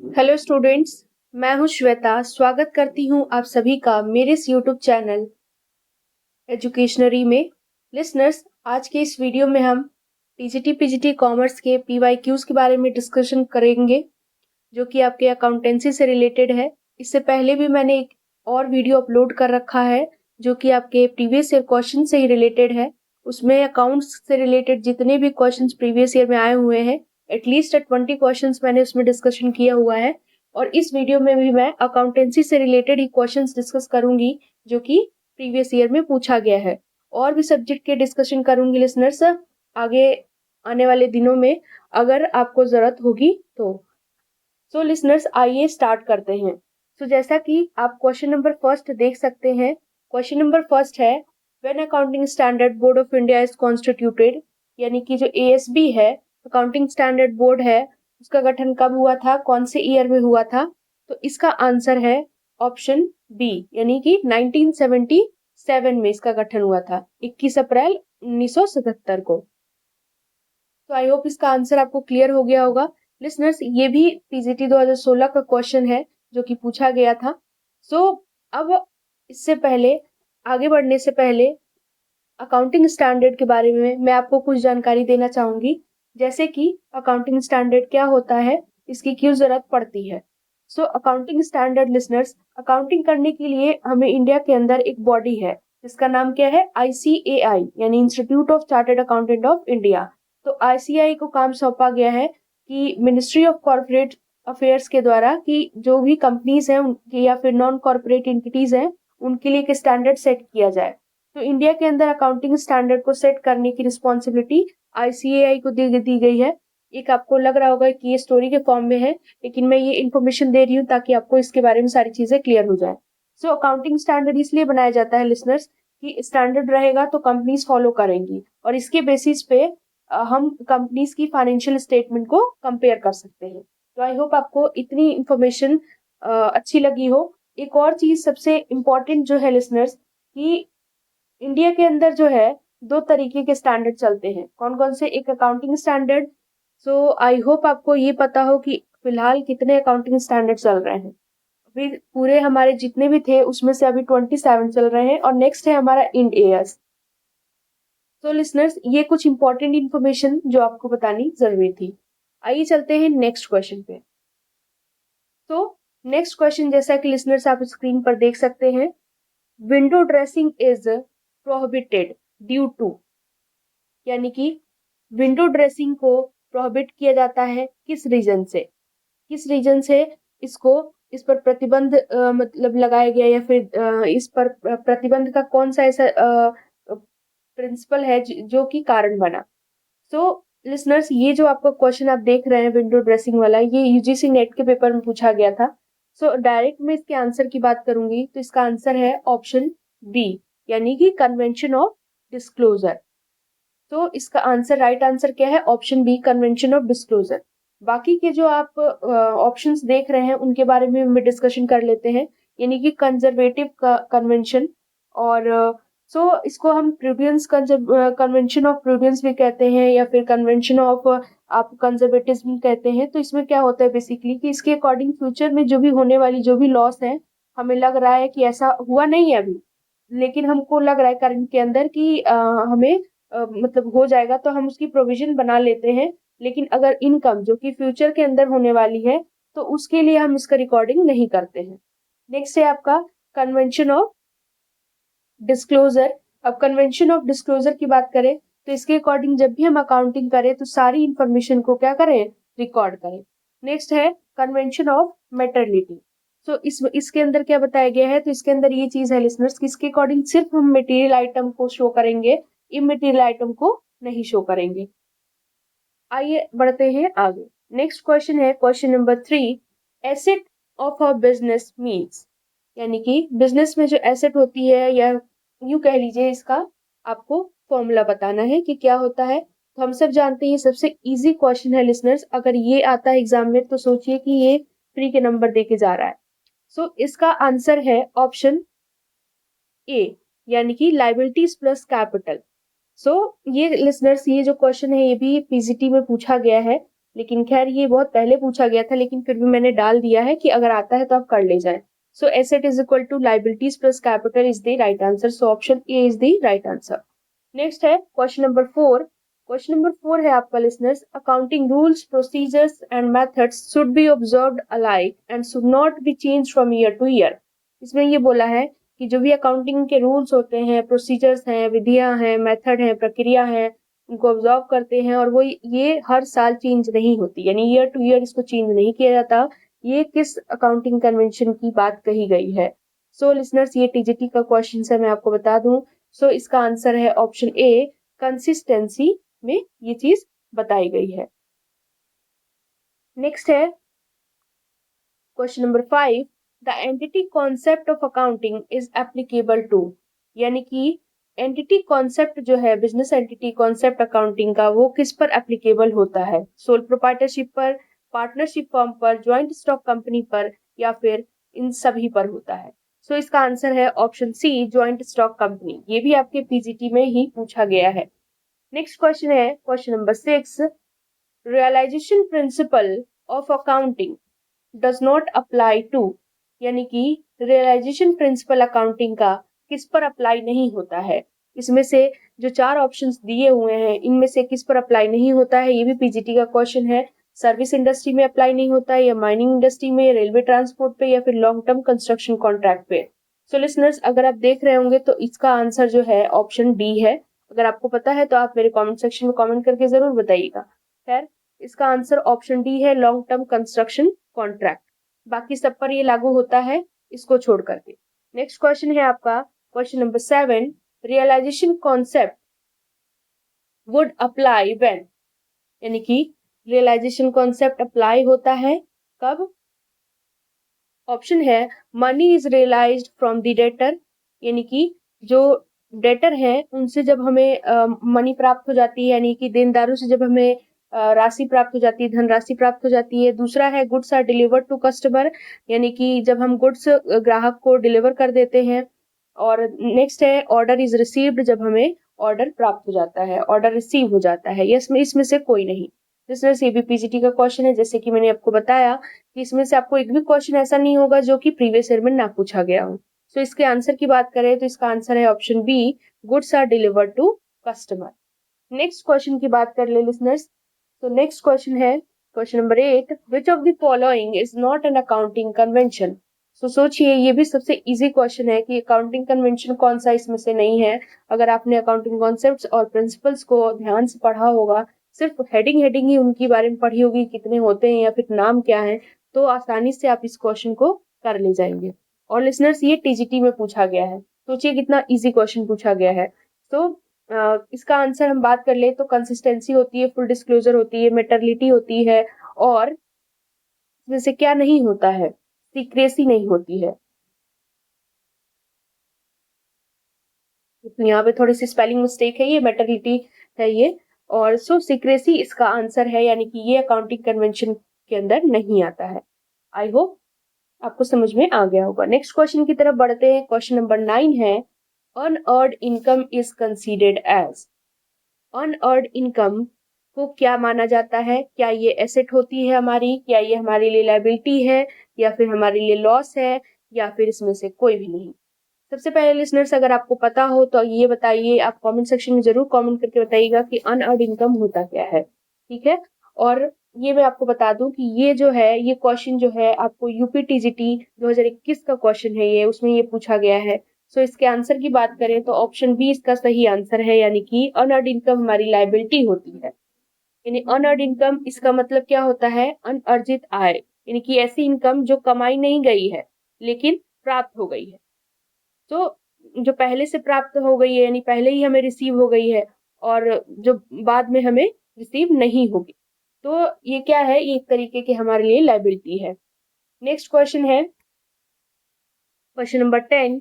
Hello students, मैं हूं श्वेता। स्वागत करती हूं आप सभी का मेरे इस यूट्यूब चैनल एजुकेशनरी में। लिसनर्स, आज के इस वीडियो में हम टीजीटी पीजीटी कॉमर्स के पीवाईक्यूज के बारे में डिस्कशन करेंगे, जो कि आपके अकाउंटेंसी से रिलेटेड है। इससे पहले भी मैंने एक और वीडियो अपलोड कर रखा है, जो कि आपके प्रीवियस ईयर क्वेश्चन से ही रिलेटेड है। उसमें अकाउंट्स से रिलेटेड जितने भी क्वेश्चंस प्रीवियस ईयर में आए हुए हैं, एटलीस्ट 20 क्वेश्चंस मैंने उसमें डिस्कशन किया हुआ है। और इस वीडियो में भी मैं अकाउंटेंसी से रिलेटेड ही क्वेश्चंस डिस्कस करूंगी, जो कि प्रीवियस ईयर में पूछा गया है। और भी सब्जेक्ट के डिस्कशन करूंगी लिसनर्स आगे आने वाले दिनों में, अगर आपको जरूरत होगी तो। सो लिसनर्स, आइए स्टार्ट करते हैं। जैसा कि आप क्वेश्चन नंबर फर्स्ट देख सकते हैं। क्वेश्चन नंबर फर्स्ट है, when accounting standard board of India is constituted, यानी कि जो एएसबी है, अकाउंटिंग स्टैंडर्ड बोर्ड है, उसका गठन कब हुआ था, कौन से ईयर में हुआ था? तो इसका आंसर है ऑप्शन बी, यानी कि 1977 में इसका गठन हुआ था, 21 अप्रैल 1977 को। तो आई होप इसका आंसर आपको क्लियर हो गया होगा। लिसनर्स, ये भी टीजीटी 2016 का क्वेश्चन है, जो कि पूछा गया था। अब इससे पहले, आगे बढ़ने से पहले, अकाउंटिंग स्टैंडर्ड के बारे में मैं आपको कुछ जानकारी देना चाहूंगी। जैसे कि अकाउंटिंग स्टैंडर्ड क्या होता है, इसकी क्यों जरूरत पड़ती है। अकाउंटिंग स्टैंडर्ड लिसनर्स, अकाउंटिंग करने के लिए हमें इंडिया के अंदर एक बॉडी है, जिसका नाम क्या है, आईसीएआई, यानी institute of chartered accountant of India. तो आईसीएआई को काम सौंपा गया है कि मिनिस्ट्री ऑफ कॉर्पोरेट अफेयर्स के द्वारा, कि जो भी कंपनीज हैं उनकी या फिर नॉन कॉर्पोरेट एंटिटीज हैं, उनके लिए एक स्टैंडर्ड सेट किया जाए। तो इंडिया के अंदर अकाउंटिंग स्टैंडर्ड को सेट करने की रिस्पॉन्सिबिलिटी आईसीएआई को दी गई है। एक आपको लग रहा होगा कि ये स्टोरी के फॉर्म में है, लेकिन मैं ये इन्फॉर्मेशन दे रही हूँ ताकि आपको इसके बारे में सारी चीजें क्लियर हो जाए। अकाउंटिंग स्टैंडर्ड इसलिए बनाया जाता है लिसनर्स, कि स्टैंडर्ड रहेगा तो कंपनीज फॉलो करेंगी, और इसके बेसिस पे हम कंपनीज की फाइनेंशियल स्टेटमेंट को कंपेयर कर सकते हैं। तो आई होप आपको इतनी इंफॉर्मेशन अच्छी लगी हो। एक और चीज सबसे इम्पोर्टेंट जो है लिसनर्स, कि इंडिया के अंदर जो है, दो तरीके के स्टैंडर्ड चलते हैं। कौन कौन से? एक अकाउंटिंग स्टैंडर्ड। आई होप आपको ये पता हो कि फिलहाल कितने अकाउंटिंग स्टैंडर्ड चल रहे हैं। अभी पूरे हमारे जितने भी थे उसमें से अभी 27 चल रहे हैं, और नेक्स्ट है हमारा इंड एएस। लिसनर्स, ये कुछ इंपॉर्टेंट इंफॉर्मेशन जो आपको बतानी जरूरी थी। आइए चलते हैं नेक्स्ट क्वेश्चन पे। नेक्स्ट क्वेश्चन, जैसा कि लिसनर्स आप स्क्रीन पर देख सकते हैं, window dressing is prohibited due to, यानी कि विंडो ड्रेसिंग को प्रोहिबिट किया जाता है किस रीजन से? किस रीजन से इसको, इस पर प्रतिबंध मतलब लगाया गया, या फिर इस पर प्रतिबंध का कौन सा ऐसा प्रिंसिपल है जो कि कारण बना? लिसनर्स, ये जो आपका क्वेश्चन आप देख रहे हैं विंडो ड्रेसिंग वाला, ये यूजीसी नेट के पेपर में पूछा गया था। डायरेक्ट में इसके आंसर की बात करूंगी तो इसका आंसर है ऑप्शन बी, यानी कि कन्वेंशन ऑफ डिस्क्लोजर। इसका आंसर, राइट आंसर क्या है? Option B, convention of disclosure. बाकी के जो आप ऑप्शंस देख रहे हैं उनके बारे में हम डिस्कशन कर लेते हैं, यानी कि कंजर्वेटिव कन्वेंशन, और इसको हम प्रूडेंस कन्वेंशन ऑफ प्रूडेंस भी कहते हैं, या फिर कन्वेंशन ऑफ आप कंजर्वेटिज्म कहते हैं। तो इसमें क्या होता है बेसिकली, कि इसके अकॉर्डिंग फ्यूचर में जो भी होने वाली जो भी लॉस है, हमें लग रहा है कि ऐसा हुआ नहीं है अभी, लेकिन हमको लग रहा है करंट के अंदर कि हमें मतलब हो जाएगा, तो हम उसकी प्रोविजन बना लेते हैं। लेकिन अगर इनकम जो कि फ्यूचर के अंदर होने वाली है, तो उसके लिए हम इसका रिकॉर्डिंग नहीं करते हैं। नेक्स्ट है आपका कन्वेंशन ऑफ डिस्क्लोजर। अब कन्वेंशन ऑफ डिस्क्लोजर की बात करें तो इसके अकॉर्डिंग जब भी हम अकाउंटिंग करें तो सारी इंफॉर्मेशन को क्या करें? रिकॉर्ड करें। नेक्स्ट है कन्वेंशन ऑफ मेटर्निटी। इसके अंदर क्या बताया गया है? तो इसके अंदर ये चीज है लिसनर्स, कि इसके अकॉर्डिंग सिर्फ हम मटेरियल आइटम को शो करेंगे, इमटेरियल आइटम को नहीं शो करेंगे। आइए बढ़ते हैं आगे। नेक्स्ट क्वेश्चन है question number 3, asset of a business means, यानी कि बिजनेस में जो एसेट होती है, या यूं कह लीजिए, इसका आपको फॉर्मूला बताना है कि क्या होता है। तो हम सब जानते हैं, सबसे इजी क्वेश्चन है लिसनर्स। अगर ये आता है एग्जाम में तो सोचिए कि ये फ्री के नंबर देके जा रहा है। इसका आंसर है ऑप्शन ए, यानी कि लाइबिलिटीज प्लस कैपिटल। ये लिसनर्स, ये जो क्वेश्चन है ये भी पीजीटी में पूछा गया है। लेकिन खैर ये बहुत पहले पूछा गया था, लेकिन फिर भी मैंने डाल दिया है कि अगर आता है तो आप कर ले जाए। So asset is equal to liabilities plus capital is the right answer. So option A is the right answer. Next है क्वेश्चन नंबर 4। क्वेश्चन नंबर 4 है आपका listeners, accounting rules procedures and methods should be observed alike and should not be change from year to year. इसमें ये बोला है कि जो भी अकाउंटिंग के रूल्स होते हैं, प्रोसीजर्स हैं, विधियां हैं, मेथड हैं, प्रक्रिया हैं, उनको ऑब्जर्व करते हैं और वो ये हर साल चेंज नहीं होती, यानी ईयर टू ईयर इसको चेंज नहीं किया जाता। ये किस अकाउंटिंग कन्वेंशन की बात कही गई है? सो लिसनर्स ये टीजीटी का क्वेश्चन है, मैं आपको बता दूं। सो इसका आंसर है ऑप्शन ए, कंसिस्टेंसी में ये चीज बताई गई है। नेक्स्ट है question number 5, the entity concept of accounting is applicable to, यानी कि एंटिटी कॉन्सेप्ट जो है, बिजनेस एंटिटी कॉन्सेप्ट अकाउंटिंग का, वो किस पर एप्लीकेबल होता है? सोल प्रोप्राइटरशिप पर, पार्टनरशिप फर्म पर, ज्वाइंट स्टॉक कंपनी पर, या फिर इन सभी पर होता है? सो इसका आंसर है option C, joint stock company. ये भी आपके पीजीटी में ही पूछा गया है। नेक्स्ट क्वेश्चन है question number 6, realisation principle of accounting does not apply to, यानी कि रियलाइजेशन प्रिंसिपल अकाउंटिंग का किस पर अप्लाई नहीं होता है? इसमें से जो 4 ऑप्शंस दिए हुए हैं, इनमें से किस पर अप्लाई नहीं होता है? ये भी पीजीटी का क्वेश्चन है। सर्विस इंडस्ट्री में अप्लाई नहीं होता है, या माइनिंग इंडस्ट्री में, रेलवे ट्रांसपोर्ट पे, या फिर लॉन्ग टर्म कंस्ट्रक्शन कॉन्ट्रैक्ट पे? सो लिसनर्स, अगर आप देख रहे होंगे तो इसका आंसर जो है ऑप्शन डी है। अगर आपको पता है तो आप मेरे कमेंट सेक्शन में कमेंट करके जरूर बताइएगा। खैर, इसका आंसर ऑप्शन डी है, लॉन्ग टर्म कंस्ट्रक्शन कॉन्ट्रैक्ट। बाकी सब पर ये लागू होता है, इसको छोड़ करके। नेक्स्ट क्वेश्चन है आपका question number 7, realisation concept would apply when, यानी कि रियलाइजेशन कॉन्सेप्ट अप्लाई होता है कब? ऑप्शन है, money is realised from the debtor, यानी कि जो डेटर है उनसे जब हमें मनी प्राप्त हो जाती है, यानी कि देनदारों से जब हमें राशि प्राप्त हो जाती है, धनराशि प्राप्त हो जाती है। दूसरा है goods are delivered to customer, यानी कि जब हम गुड्स ग्राहक को डिलीवर कर देते हैं। और नेक्स्ट है ऑर्डर इज रिसीव्ड, जब हमें ऑर्डर प्राप्त हो जाता है, ऑर्डर रिसीव हो जाता है। ये इसमें से कोई नहीं। जिसमें से भी पीजीटी का क्वेश्चन है, जैसे कि मैंने आपको बताया कि इसमें से आपको एक भी क्वेश्चन ऐसा नहीं होगा जो कि प्रीवियस ईयर में ना पूछा गया हो। तो इसके आंसर की बात करें तो इसका आंसर है option B, goods are delivered to customer. Next question की बात कर ले लिसनर्स। तो नेक्स्ट क्वेश्चन है question number 8, which of the following is not an accounting convention? तो सोचिए, ये भी सबसे इजी क्वेश्चन है कि अकाउंटिंग कन्वेंशन कौन सा इसमें से नहीं है। अगर आपने अकाउंटिंग कॉन्सेप्ट्स और प्रिंसिपल्स को ध्यान से पढ़ा होगा, सिर्फ हेडिंग हेडिंग ही उनके बारे में पढ़ी होगी, कितने होते हैं या फिर नाम क्या है, तो आसानी से आप इस क्वेश्चन को कर ले जाएंगे। और लिसनर्स, ये टीजीटी में पूछा गया है, सोचिए कितना इजी क्वेश्चन पूछा गया है। तो इसका आंसर हम बात कर ले तो कंसिस्टेंसी होती है, फुल डिस्क्लोजर होती है, मेटरलिटी होती है, और इसमें से क्या नहीं होता है? सीक्रेसी नहीं होती है। तो यहाँ पे थोड़ी सी स्पेलिंग मिस्टेक है, ये मेटरलिटी है ये। और सो सीक्रेसी इसका आंसर है, यानी कि ये अकाउंटिंग कन्वेंशन के अंदर नहीं आता है। आई होप आपको समझ में आ गया होगा। नेक्स्ट क्वेश्चन की तरफ बढ़ते हैं। क्वेश्चन नंबर 9 है, unearned income is considered as. Unearned income को क्या माना जाता है? क्या ये एसेट होती है हमारी, क्या ये हमारे लिए लायबिलिटी है, या फिर हमारे लिए लॉस है, या फिर इसमें से कोई भी नहीं? सबसे पहले लिसनर्स, अगर आपको पता हो तो ये बताइए, आप कमेंट सेक्शन में जरूर कमेंट करके बताइएगा कि अनअर्न्ड इनकम होता क्या है। ठीक है। और ये मैं आपको बता दूं कि ये जो है, ये क्वेश्चन जो है आपको यूपी टीजीटी 2021 का क्वेश्चन है, ये उसमें ये पूछा गया है। सो इसके आंसर की बात करें तो ऑप्शन बी इसका सही आंसर है, यानी कि अनअर्न्ड इनकम हमारी लायबिलिटी होती है। यानी अनअर्न्ड इनकम, इसका मतलब क्या होता है? अनअर्जित आय, यानी कि ऐसी इनकम जो कमाई नहीं गई है लेकिन प्राप्त हो गई है। तो जो पहले से प्राप्त हो गई है, यानी पहले ही हमें रिसीव हो गई है, और जो बाद में हमें रिसीव नहीं होगी, तो ये क्या है? ये एक तरीके की हमारे लिए लायबिलिटी है। नेक्स्ट क्वेश्चन है क्वेश्चन नंबर 10।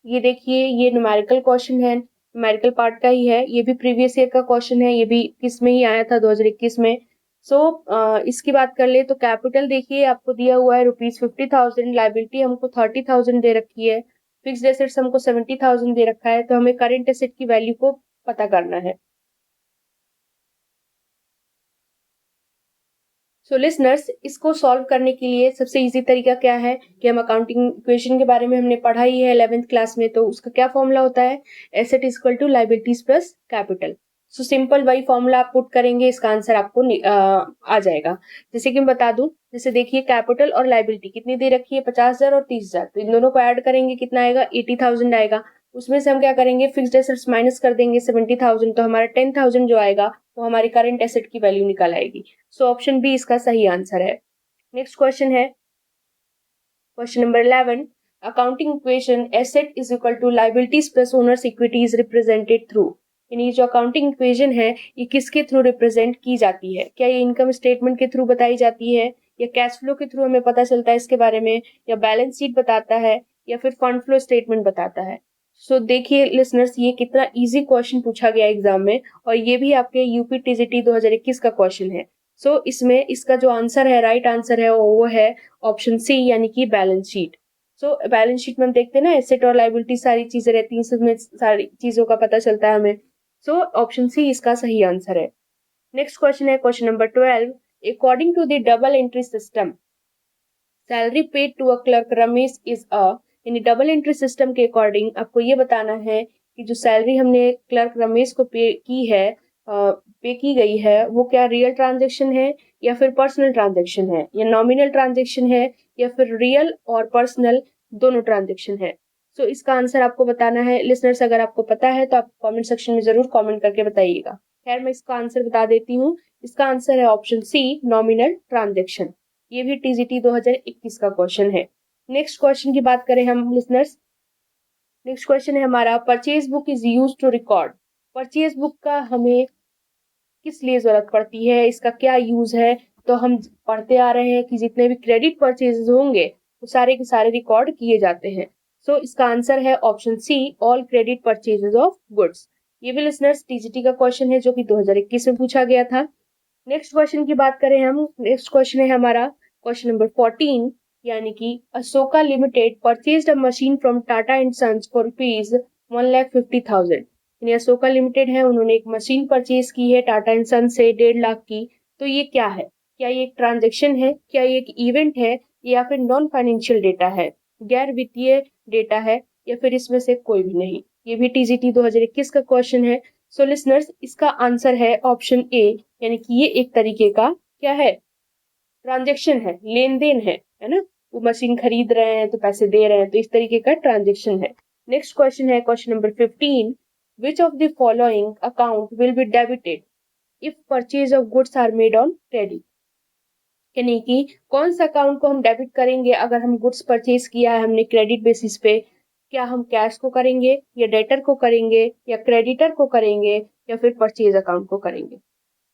ये देखिए, ये न्यूमेरिकल क्वेश्चन है, न्यूमेरिकल पार्ट का ही है। ये भी प्रीवियस ईयर का क्वेश्चन है, ये भी किस में ही आया था, 2021 में। सो इसकी बात कर ले तो कैपिटल देखिए आपको दिया हुआ है ₹50,000, लाइबिलिटी हमको 30,000 दे रखी है, फिक्स्ड एसेट्स हमको 70,000 दे रखा है। तो हमें करेंट एसेट की वैल्यू को पता करना है। सो लिसनर्स, इसको सॉल्व करने के लिए सबसे इजी तरीका क्या है कि हम अकाउंटिंग इक्वेशन के बारे में हमने पढ़ा ही है 11th क्लास में, तो उसका क्या फॉर्मूला होता है, asset is equal to liabilities plus capital. So simple वही फॉर्मूला आप पुट करेंगे, इसका आंसर आपको आ जाएगा। जैसे कि मैं बता दूं, जैसे देखिए कैपिटल और लायबिलिटी कितनी दे रखी है, 50,000 और 30,000, तो इन दोनों को ऐड करेंगे कितना आएगा, 80,000 आएगा। उसमें से हम क्या करेंगे, फिक्स्ड एसेट्स माइनस कर देंगे 70,000, तो हमारा 10,000 जो आएगा वो हमारी करंट एसेट की वैल्यू निकल आएगी। सो ऑप्शन बी इसका सही आंसर है। नेक्स्ट क्वेश्चन है question number 11। Accounting equation asset is equal to liabilities plus owners equity is represented through. यानी जो अकाउंटिंग इक्वेशन है ये किसके थ्रू रिप्रेजेंट की जाती है, क्या ये इनकम स्टेटमेंट के थ्रू बताई जाती है, या कैश फ्लो के थ्रू हमें पता चलता है इसके बारे में, या बैलेंस शीट बताता है, या फिर फंड फ्लो स्टेटमेंट बताता है। सो देखिए लिसनर्स, ये कितना इजी क्वेश्चन पूछा गया एग्जाम में, और ये भी आपके यूपी टीजीटी 2021 का क्वेश्चन है। सो इसमें इसका जो आंसर है, राइट आंसर है, वो है ऑप्शन सी, यानी कि balance sheet. So balance sheet में हम देखते हैं ना, एसेट और लायबिलिटी सारी चीजें रहती हैं, इसमें सारी चीजों का पता चलता है हमें। सो ऑप्शन सी इसका सही आंसर है। नेक्स्ट क्वेश्चन है question number 12। According to the double entry system, salary paid to a clerk Ramesh is a, यानी डबल एंट्री सिस्टम के अकॉर्डिंग आपको ये बताना है कि जो सैलरी हमने क्लर्क रमेश को पे की गई है, वो क्या रियल ट्रांजेक्शन है, या फिर पर्सनल ट्रांजेक्शन है, या नॉमिनल ट्रांजेक्शन है, या फिर रियल और पर्सनल दोनों ट्रांजेक्शन है। सो इसका आंसर आपको बताना है। लिसनर्स, अगर आपको पता है तो आप कमेंट सेक्शन में जरूर कमेंट करके बताइएगा। खैर, मैं इसका आंसर बता देती हूँ। इसका आंसर है ऑप्शन सी, नॉमिनल ट्रांजेक्शन। ये भी टीजीटी 2021 का क्वेश्चन है। नेक्स्ट क्वेश्चन की बात करें हम लिसनर्स, नेक्स्ट क्वेश्चन है हमारा, purchase book is use to record. Purchase book का हमें किस लिए जरूरत पड़ती है, इसका क्या यूज है। तो हम पढ़ते आ रहे हैं कि जितने भी क्रेडिट परचेजेस होंगे वो सारे के सारे रिकॉर्ड किए जाते हैं। सो इसका आंसर है option C, all credit purchases of goods. ये भी लिसनर्स टीजीटी का क्वेश्चन है जो कि 2021 में पूछा गया था। नेक्स्ट क्वेश्चन की बात करें हम, नेक्स्ट क्वेश्चन है हमारा क्वेश्चन नंबर 14, यानी कि Ashoka limited purchased a machine from Tata and sons for rupees 1,50,000। यानी अशोका लिमिटेड है, उन्होंने एक मशीन परचेज की है टाटा एंड सन से 1,50,000 की। तो ये क्या है, क्या ये एक ट्रांजेक्शन है, क्या ये एक इवेंट है, या फिर नॉन फाइनेंशियल डेटा है, गैर वित्तीय डेटा है, या फिर इसमें से कोई भी नहीं। ये भी टीजीटी 2021 का क्वेश्चन है। सो लिसनर्स, इसका आंसर है ऑप्शन ए, यानी कि ये एक तरीके का क्या है, ट्रांजेक्शन है, लेन देन है ना। वो मशीन खरीद रहे हैं तो पैसे दे रहे हैं, तो इस तरीके का ट्रांजेक्शन है। नेक्स्ट क्वेश्चन है question number 15। Which of the following account will be debited if purchase of goods are made on credit. यानी कि कौन सा अकाउंट को हम डेबिट करेंगे अगर हम गुड्स परचेज किया है हमने क्रेडिट बेसिस पे। क्या हम कैश को करेंगे, या डेटर को करेंगे, या क्रेडिटर को करेंगे, या फिर परचेज अकाउंट को करेंगे।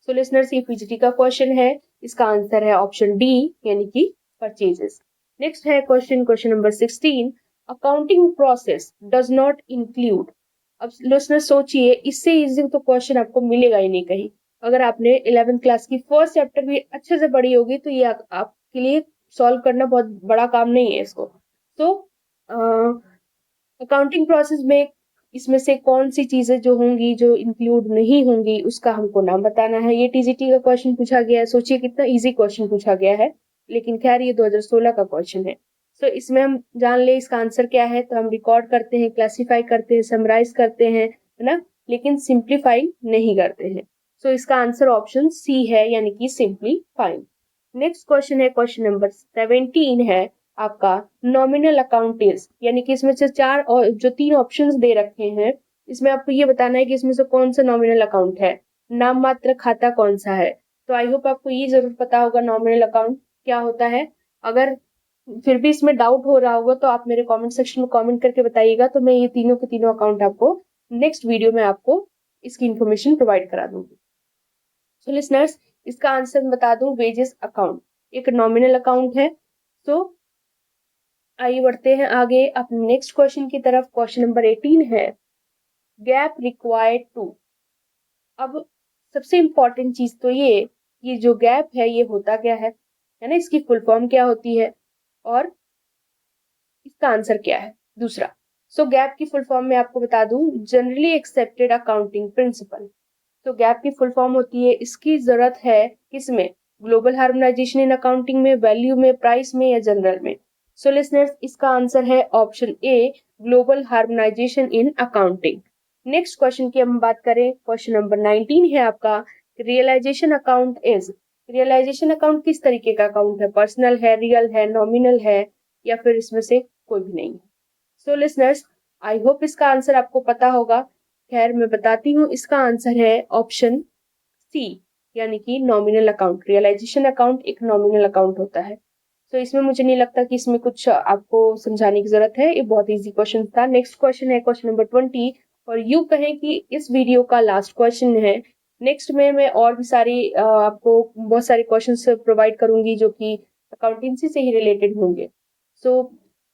सो लिसनर्स, ये पीजीटी का क्वेश्चन है, इसका आंसर है ऑप्शन डी, यानी कि परचेजेस। नेक्स्ट है question number 16। Accounting process does not include. अब लिसनर्स सोचिए, इससे इजी तो क्वेश्चन आपको मिलेगा ही नहीं कहीं। अगर आपने 11th क्लास की फर्स्ट चैप्टर भी अच्छे से पढ़ी होगी तो ये आपके लिए सॉल्व करना बहुत बड़ा काम नहीं है इसको। तो अकाउंटिंग प्रोसेस में इसमें से कौन सी चीजें जो होंगी जो इंक्लूड नहीं होंगी उसका हमको नाम बताना है। ये टीजीटी का क्वेश्चन पूछा गया है, सोचिए कितना इजी क्वेश्चन पूछा गया है, लेकिन खैर ये 2016 का क्वेश्चन है। सो इसमें हम जान ले इसका आंसर क्या है, तो हम रिकॉर्ड करते हैं, क्लासिफाई करते हैं, समराइज करते हैं, है ना, लेकिन सिंप्लीफाई नहीं करते हैं। सो इसका आंसर ऑप्शन सी है, यानी कि सिंप्लीफाइंग। नेक्स्ट क्वेश्चन है क्वेश्चन नंबर 17 है आपका, नॉमिनल अकाउंट इज, यानी कि इसमें से चार और जो तीन ऑप्शंस दे रखे हैं, इसमें आपको ये बताना है कि इसमें से कौन सा नॉमिनल अकाउंट है, नाम मात्र खाता कौन सा है। तो आई होप आपको ये जरूर पता होगा नॉमिनल अकाउंट क्या होता है। अगर फिर भी इसमें डाउट हो रहा होगा तो आप मेरे कमेंट सेक्शन में कमेंट करके बताइएगा, तो मैं ये तीनों के तीनों अकाउंट आपको नेक्स्ट वीडियो में आपको इसकी इंफॉर्मेशन प्रोवाइड करा दूंगी। सो लिसनर्स, इसका आंसर बता दूं, वेजेस अकाउंट एक नॉमिनल अकाउंट है। सो आइए बढ़ते हैं आगे अपने नेक्स्ट क्वेश्चन की तरफ। क्वेश्चन नंबर 18 है, गैप रिक्वायर्ड टू। अब सबसे इंपॉर्टेंट चीज तो ये जो गैप है ये होता क्या है ना, इसकी फुल फॉर्म क्या होती है, और इसका आंसर क्या है दूसरा। सो गैप की फुल फॉर्म में आपको बता दूं, जनरली एक्सेप्टेड अकाउंटिंग प्रिंसिपल। तो गैप की फुल फॉर्म होती है, इसकी जरूरत है किसमें, ग्लोबल हार्मोनाइजेशन इन अकाउंटिंग में, वैल्यू में, प्राइस में या जनरल में? सो लिसनर्स, इसका आंसर है option A, global harmonization in accounting. Next question की हम बात करें, क्वेश्चन नंबर 19 है आपका, realization account is. Realization account किस तरीके का अकाउंट है? पर्सनल है, रियल है, नॉमिनल है, या फिर इसमें से कोई भी नहीं है? सो लिसनर्स, आई होप इसका आंसर आपको पता होगा। खैर मैं बताती हूँ, इसका आंसर है ऑप्शन सी, यानी कि नॉमिनल अकाउंट। रियलाइजेशन अकाउंट एक नॉमिनल अकाउंट होता है। तो इसमें मुझे नहीं लगता कि इसमें कुछ आपको समझाने की जरूरत है, ये बहुत इजी क्वेश्चन था। नेक्स्ट क्वेश्चन है क्वेश्चन नंबर 20, और यू कहें कि इस वीडियो का लास्ट क्वेश्चन है। नेक्स्ट में मैं और भी सारी आपको बहुत सारे क्वेश्चन प्रोवाइड करूंगी जो कि अकाउंटेंसी से ही रिलेटेड होंगे। सो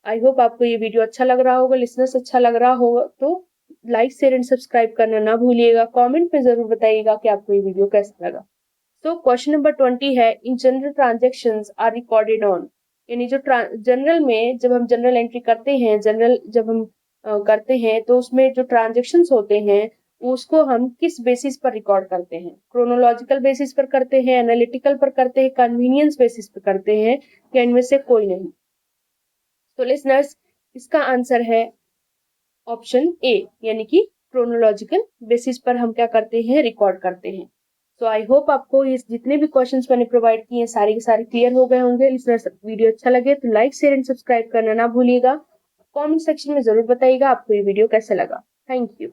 आई होप आपको ये वीडियो अच्छा लग रहा होगा। लिसनर्स, अच्छा लग रहा होगा तो लाइक शेयर एंड सब्सक्राइब करना ना भूलिएगा। कमेंट में जरूर बताइएगा कि आपको ये वीडियो कैसा लगा। तो क्वेश्चन नंबर 20 है, in journal transactions are recorded on. यानी जो जनरल में जब हम जनरल एंट्री करते हैं, जनरल जब हम करते हैं तो उसमें जो ट्रांजेक्शन्स होते हैं उसको हम किस बेसिस पर रिकॉर्ड करते हैं? क्रोनोलॉजिकल बेसिस पर करते हैं, एनालिटिकल पर करते हैं, कन्वीनियंस बेसिस पर करते हैं, या इनमें से कोई नहीं? तो लिसनर्स, इसका आंसर है ऑप्शन ए, यानी कि क्रोनोलॉजिकल बेसिस पर हम क्या करते हैं? रिकॉर्ड करते हैं। तो आई होप आपको ये जितने भी क्वेश्चंस मैंने प्रोवाइड किए सारे के सारे क्लियर हो गए होंगे। लिसनर्स, वीडियो अच्छा लगे तो लाइक शेयर एंड सब्सक्राइब करना ना भूलिएगा। कमेंट सेक्शन में जरूर बताइएगा आपको ये वीडियो कैसा लगा। Thank you.